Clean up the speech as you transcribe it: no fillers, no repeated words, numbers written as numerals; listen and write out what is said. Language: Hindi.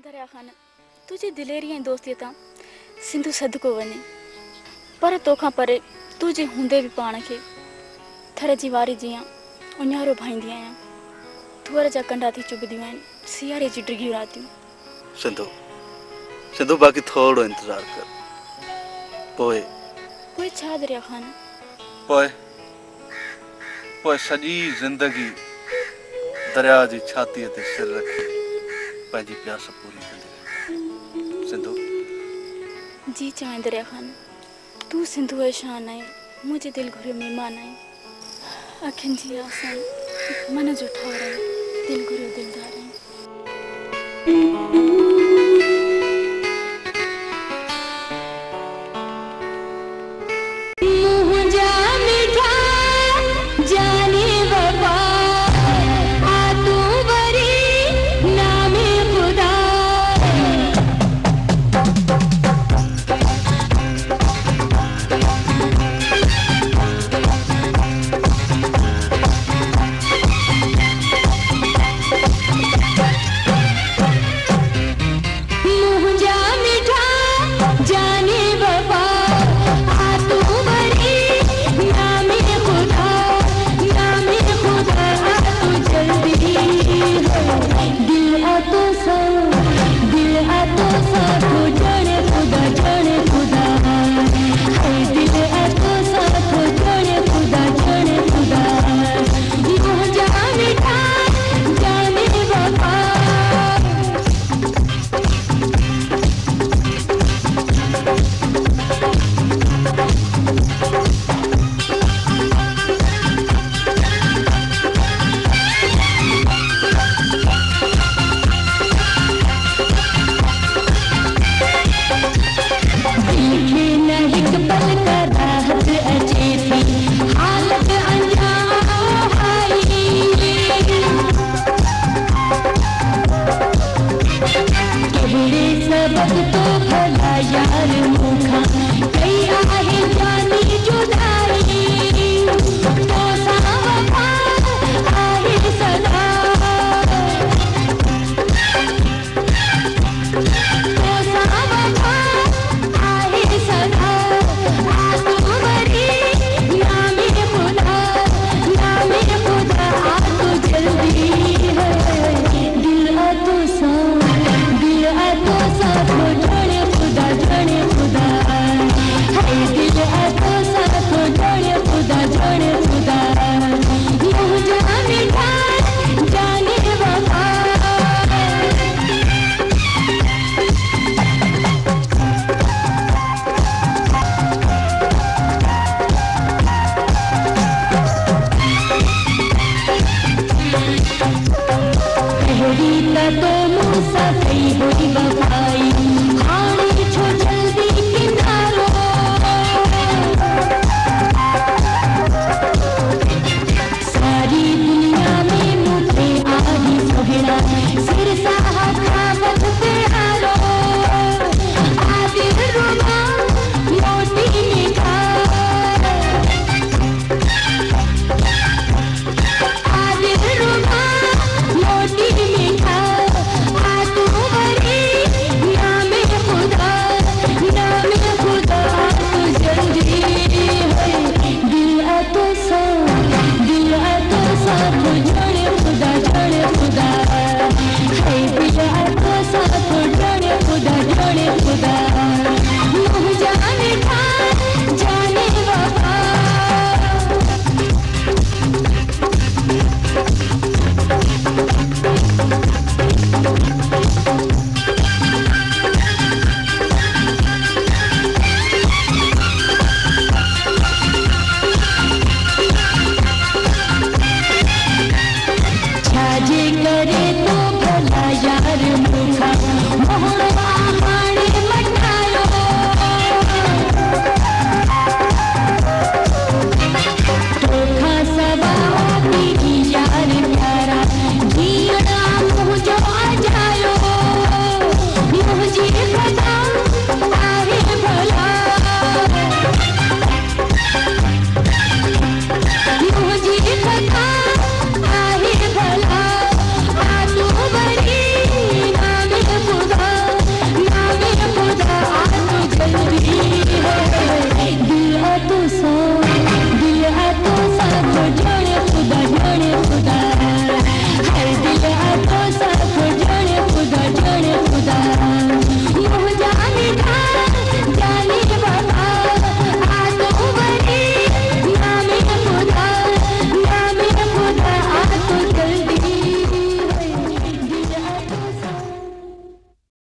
दरिया खान तुझे दिलेरी ऐं दोस्ती तां सिंधु सदको वञे पर तोखां परे तुझे हूंदे भी पाण खे थर जी वारी जियां उन्हारो भाईंदी आहियां। तुअर जा कंडा थी चुभदियूं आहिनि सियारे जी डिघियूं रातियूं। सिंधु सिंधु बाक़ी थोड़ो इंतजार कर पोए पोए छा दरिया खान? पोए पोए सॼी ज़िंदगी दरिया जी छातीअ ते सिर रखी पंहिंजी प्यास पूरी कंदी रहे। सिंधु जी चाहे दरिया खान तू सिंधु है शान है मुझे दिल घुरियो मेहमान है। अखियुनि जी आसान मन जो ठहर है दिल घुरियो दिलदार है।